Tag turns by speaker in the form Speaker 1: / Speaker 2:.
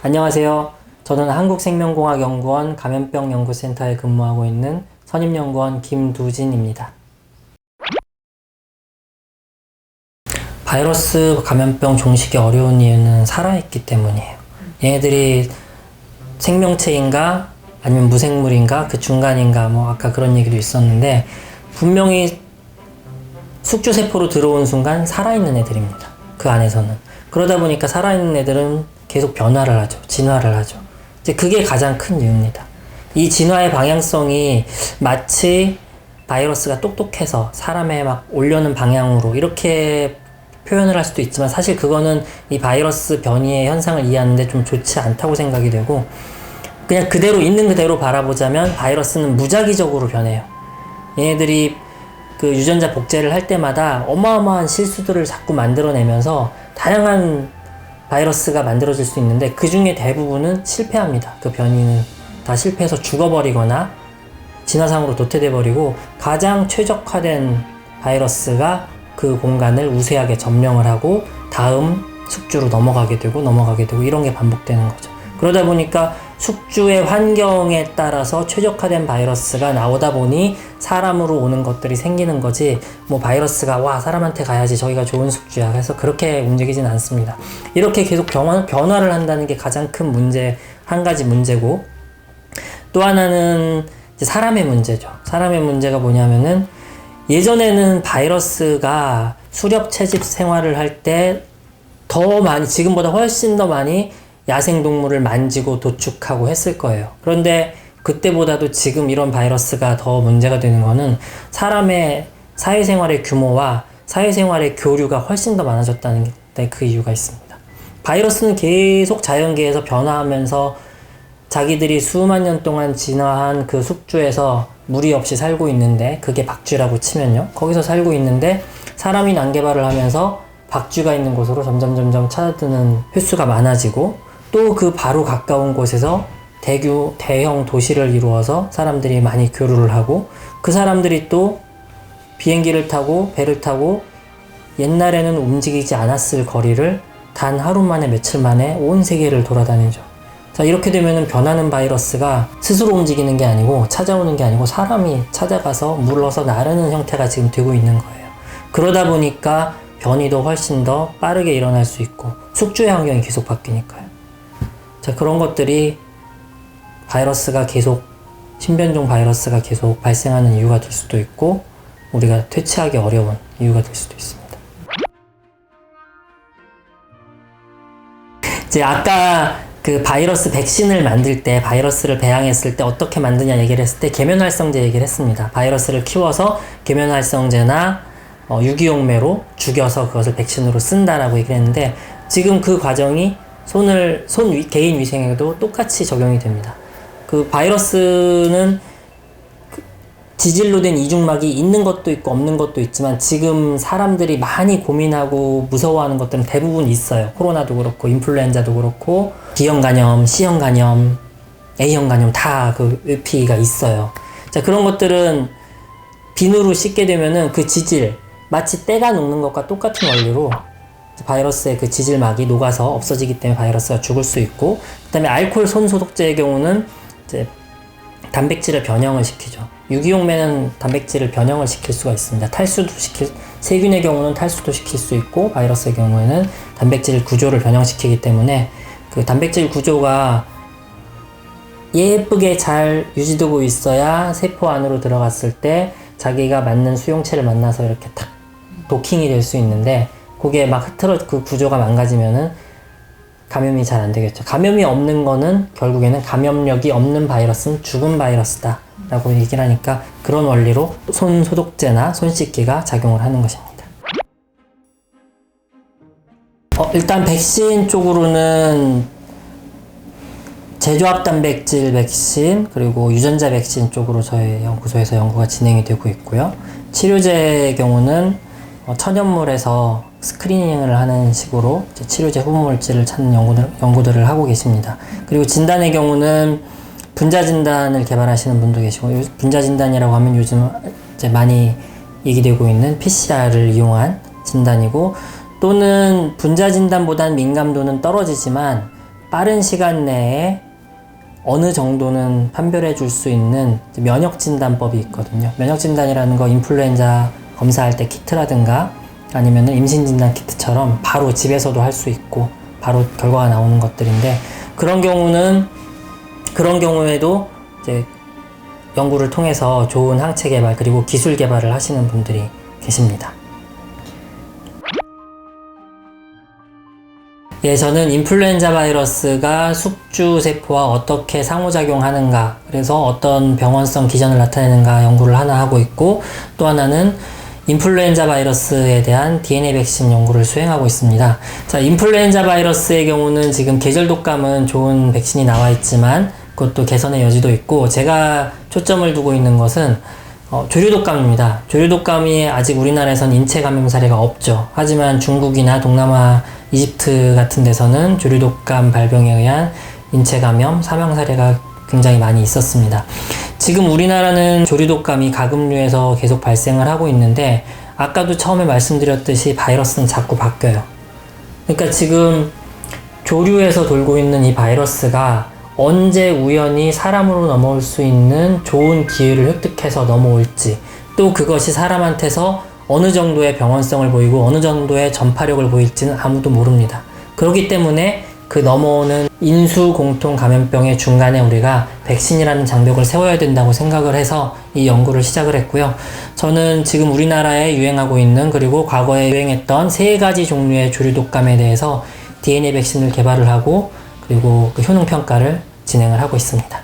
Speaker 1: 안녕하세요. 저는 한국생명공학연구원 감염병연구센터에 근무하고 있는 선임연구원 김두진입니다. 바이러스 감염병 종식이 어려운 이유는 살아있기 때문이에요. 얘네들이 생명체인가 아니면 무생물인가 그 중간인가 아까 그런 얘기도 있었는데 분명히 숙주세포로 들어온 순간 살아있는 애들입니다. 그 안에서는. 그러다 보니까 살아있는 애들은 계속 변화를 하죠. 진화를 하죠. 이제 그게 가장 큰 이유입니다. 이 진화의 방향성이 마치 바이러스가 똑똑해서 사람에 막 올려는 방향으로 이렇게 표현을 할 수도 있지만 사실 그거는 이 바이러스 변이의 현상을 이해하는데 좀 좋지 않다고 생각이 되고 그냥 그대로 있는 그대로 바라보자면 바이러스는 무작위적으로 변해요. 얘네들이 그 유전자 복제를 할 때마다 어마어마한 실수들을 자꾸 만들어내면서 다양한 바이러스가 만들어질 수 있는데 그 중에 대부분은 실패합니다. 그 변이는 다 실패해서 죽어버리거나 진화상으로 도태돼 버리고 가장 최적화된 바이러스가 그 공간을 우세하게 점령을 하고 다음 숙주로 넘어가게 되고 이런 게 반복되는 거죠. 그러다 보니까 숙주의 환경에 따라서 최적화된 바이러스가 나오다 보니 사람으로 오는 것들이 생기는 거지 바이러스가 와 사람한테 가야지 저기가 좋은 숙주야 해서 그렇게 움직이진 않습니다. 이렇게 계속 변화를 한다는 게 가장 큰 문제, 한 가지 문제고 또 하나는 이제 사람의 문제죠. 사람의 문제가 뭐냐면은 예전에는 바이러스가 수렵 채집 생활을 할 때 더 많이 지금보다 훨씬 더 많이 야생동물을 만지고 도축하고 했을 거예요. 그런데 그때보다도 지금 이런 바이러스가 더 문제가 되는 거는 사람의 사회생활의 규모와 사회생활의 교류가 훨씬 더 많아졌다는 데 그 이유가 있습니다. 바이러스는 계속 자연계에서 변화하면서 자기들이 수만 년 동안 진화한 그 숙주에서 무리 없이 살고 있는데 그게 박쥐라고 치면요. 거기서 살고 있는데 사람이 난개발을 하면서 박쥐가 있는 곳으로 점점 찾아드는 횟수가 많아지고 또 그 바로 가까운 곳에서 대형 도시를 이루어서 사람들이 많이 교류를 하고 그 사람들이 또 비행기를 타고 배를 타고 옛날에는 움직이지 않았을 거리를 단 하루 만에 며칠 만에 온 세계를 돌아다니죠. 자, 이렇게 되면은 변하는 바이러스가 스스로 움직이는 게 아니고 찾아오는 게 아니고 사람이 찾아가서 물러서 나르는 형태가 지금 되고 있는 거예요. 그러다 보니까 변이도 훨씬 더 빠르게 일어날 수 있고 숙주의 환경이 계속 바뀌니까요. 자, 그런 것들이 바이러스가 계속 신변종 바이러스가 계속 발생하는 이유가 될 수도 있고 우리가 퇴치하기 어려운 이유가 될 수도 있습니다. 이제 아까 그 바이러스 백신을 만들 때 바이러스를 배양했을 때 어떻게 만드냐 얘기를 했을 때 계면활성제 얘기를 했습니다. 바이러스를 키워서 계면활성제나 유기용매로 죽여서 그것을 백신으로 쓴다라고 얘기를 했는데 지금 그 과정이 개인 위생에도 똑같이 적용이 됩니다. 그 바이러스는 지질로 된 이중막이 있는 것도 있고 없는 것도 있지만 지금 사람들이 많이 고민하고 무서워하는 것들은 대부분 있어요. 코로나도 그렇고 인플루엔자도 그렇고 B형 간염, C형 간염, A형 간염 다 그 의피가 있어요. 자, 그런 것들은 비누로 씻게 되면은 그 지질 마치 때가 녹는 것과 똑같은 원리로 바이러스의 그 지질막이 녹아서 없어지기 때문에 바이러스가 죽을 수 있고 그 다음에 알코올 손소독제의 경우는 이제 단백질을 변형을 시키죠. 유기용매는 단백질을 변형을 시킬 수가 있습니다. 세균의 경우는 탈수도 시킬 수 있고 바이러스의 경우에는 단백질 구조를 변형시키기 때문에 그 단백질 구조가 예쁘게 잘 유지되고 있어야 세포 안으로 들어갔을 때 자기가 맞는 수용체를 만나서 이렇게 탁 도킹이 될 수 있는데 그게 막 그 구조가 망가지면은 감염이 잘 안 되겠죠. 감염이 없는 거는 결국에는 감염력이 없는 바이러스는 죽은 바이러스다 라고 얘기를 하니까 그런 원리로 손 소독제나 손 씻기가 작용을 하는 것입니다. 일단 백신 쪽으로는 제조합 단백질 백신 그리고 유전자 백신 쪽으로 저희 연구소에서 연구가 진행이 되고 있고요. 치료제의 경우는 천연물에서 스크리닝을 하는 식으로 치료제 후보물질을 찾는 연구들을 하고 계십니다. 그리고 진단의 경우는 분자진단을 개발하시는 분도 계시고 분자진단이라고 하면 요즘 이제 많이 얘기되고 있는 PCR을 이용한 진단이고 또는 분자진단보다는 민감도는 떨어지지만 빠른 시간 내에 어느 정도는 판별해 줄 수 있는 면역 진단법이 있거든요. 면역 진단이라는 거 인플루엔자 검사할 때 키트라든가 아니면 임신 진단 키트처럼 바로 집에서도 할 수 있고 바로 결과가 나오는 것들인데, 그런 경우에도 이제 연구를 통해서 좋은 항체 개발 그리고 기술 개발을 하시는 분들이 계십니다. 예, 저는 인플루엔자 바이러스가 숙주 세포와 어떻게 상호작용하는가, 그래서 어떤 병원성 기전을 나타내는가 연구를 하나 하고 있고, 또 하나는 인플루엔자 바이러스에 대한 DNA 백신 연구를 수행하고 있습니다. 자, 인플루엔자 바이러스의 경우는 지금 계절 독감은 좋은 백신이 나와 있지만 그것도 개선의 여지도 있고, 제가 초점을 두고 있는 것은 조류 독감입니다. 조류 독감이 아직 우리나라에선 인체 감염 사례가 없죠. 하지만 중국이나 동남아, 이집트 같은 데서는 조류 독감 발병에 의한 인체 감염 사망 사례가 굉장히 많이 있었습니다. 지금 우리나라는 조류 독감이 가금류에서 계속 발생을 하고 있는데, 아까도 처음에 말씀드렸듯이 바이러스는 자꾸 바뀌어요. 그러니까 지금 조류에서 돌고 있는 이 바이러스가 언제 우연히 사람으로 넘어올 수 있는 좋은 기회를 획득해서 넘어올지, 또 그것이 사람한테서 어느 정도의 병원성을 보이고 어느 정도의 전파력을 보일지는 아무도 모릅니다. 그렇기 때문에 그 넘어오는 인수 공통 감염병의 중간에 우리가 백신이라는 장벽을 세워야 된다고 생각을 해서 이 연구를 시작을 했고요. 저는 지금 우리나라에 유행하고 있는, 그리고 과거에 유행했던 3가지 종류의 조류 독감에 대해서 DNA 백신을 개발을 하고, 그리고 그 효능 평가를 진행을 하고 있습니다.